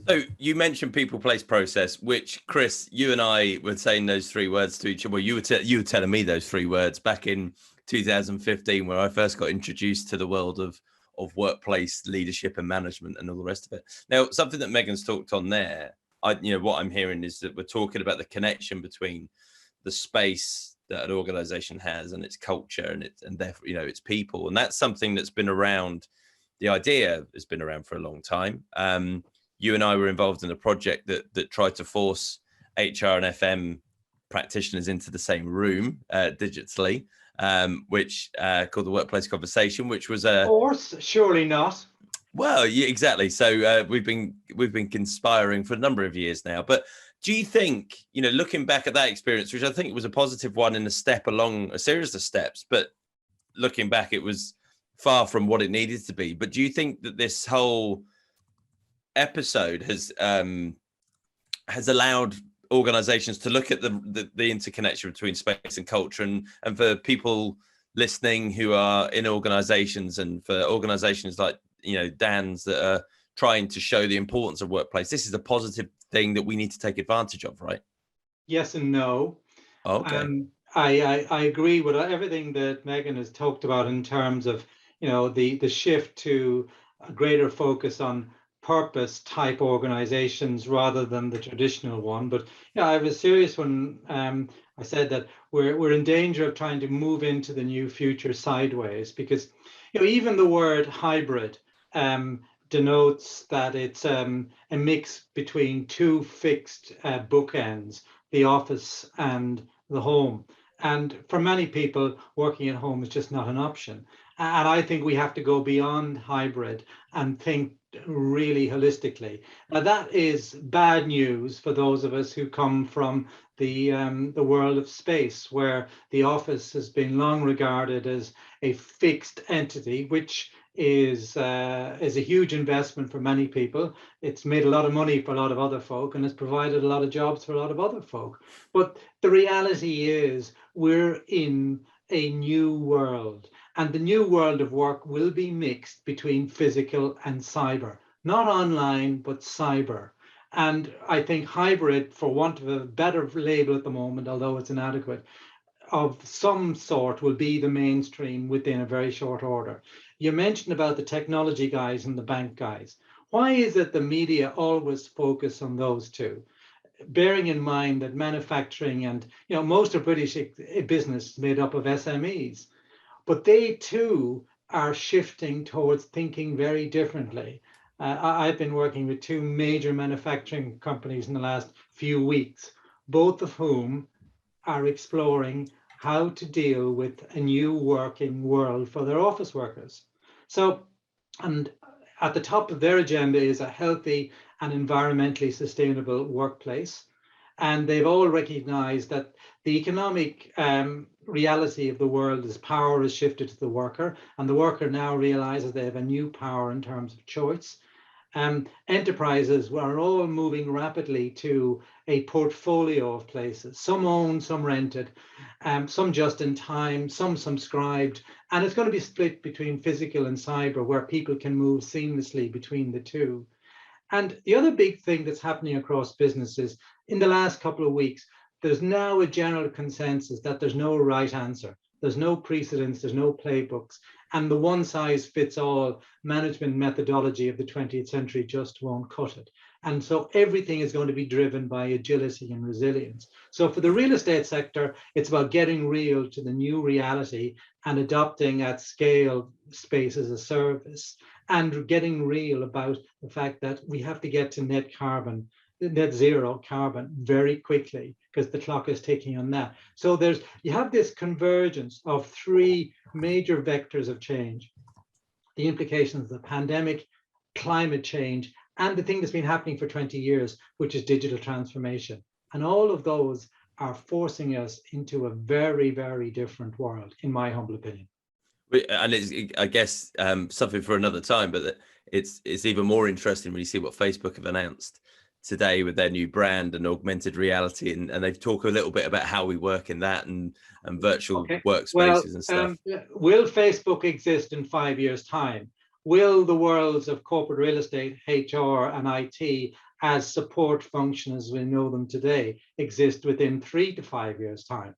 So you mentioned people, place, process, which, Chris, you and I were saying those three words to each other. Well, you were telling me those three words back in 2015, where I first got introduced to the world of workplace leadership and management and all the rest of it. Now, something that Megan's talked on there, what I'm hearing is that we're talking about the connection between the space that an organization has and its culture and therefore, its people. And that's something that's been around. The idea has been around for a long time. You and I were involved in a project that tried to force HR and FM practitioners into the same room digitally, which called the Workplace Conversation, which was a force, surely not. Well, yeah, exactly. So we've been conspiring for a number of years now. But do you think, looking back at that experience, which I think was a positive one in a step along a series of steps, but looking back, it was far from what it needed to be. But do you think that this whole episode has allowed organizations to look at the interconnection between space and culture, and for people listening who are in organizations, and for organizations like Dan's that are trying to show the importance of workplace, this is a positive thing that we need to take advantage of, right? Yes and no. Okay. I agree with everything that Megan has talked about in terms of the shift to a greater focus on purpose type organizations rather than the traditional one. But I was serious when I said that we're in danger of trying to move into the new future sideways, because even the word hybrid denotes that it's a mix between two fixed bookends, the office and the home. And for many people, working at home is just not an option. And I think we have to go beyond hybrid and think really holistically. Now, that is bad news for those of us who come from the world of space, where the office has been long regarded as a fixed entity, which is a huge investment for many people. It's made a lot of money for a lot of other folk, and it's provided a lot of jobs for a lot of other folk. But the reality is we're in a new world, and the new world of work will be mixed between physical and cyber, not online, but cyber. And I think hybrid, for want of a better label at the moment, although it's inadequate, of some sort will be the mainstream within a very short order. You mentioned about the technology guys and the bank guys. Why is it the media always focus on those two? Bearing in mind that manufacturing and most of British business is made up of SMEs, but they too are shifting towards thinking very differently. I've been working with two major manufacturing companies in the last few weeks, both of whom are exploring how to deal with a new working world for their office workers. So, and at the top of their agenda is a healthy and environmentally sustainable workplace. And they've all recognized that the economic reality of the world is power is shifted to the worker, and the worker now realizes they have a new power in terms of choice. Enterprises are all moving rapidly to a portfolio of places, some owned, some rented, some just in time, some subscribed, and it's going to be split between physical and cyber, where people can move seamlessly between the two. And the other big thing that's happening across businesses in the last couple of weeks, there's now a general consensus that there's no right answer. There's no precedents, there's no playbooks, and the one size fits all management methodology of the 20th century just won't cut it. And so everything is going to be driven by agility and resilience. So for the real estate sector, it's about getting real to the new reality and adopting at scale space as a service, and getting real about the fact that we have to get to net zero carbon very quickly, because the clock is ticking on that. So you have this convergence of three major vectors of change: the implications of the pandemic, climate change, and the thing that's been happening for 20 years, which is digital transformation. And all of those are forcing us into a very, very different world, in my humble opinion. And it's, I guess, something for another time, but it's even more interesting when you see what Facebook have announced today with their new brand and augmented reality, and they talk a little bit about how we work in that and virtual workspaces and stuff. Will Facebook exist in 5 years' time? Will the worlds of corporate real estate, HR, and IT as support functions as we know them today exist within 3 to 5 years' time.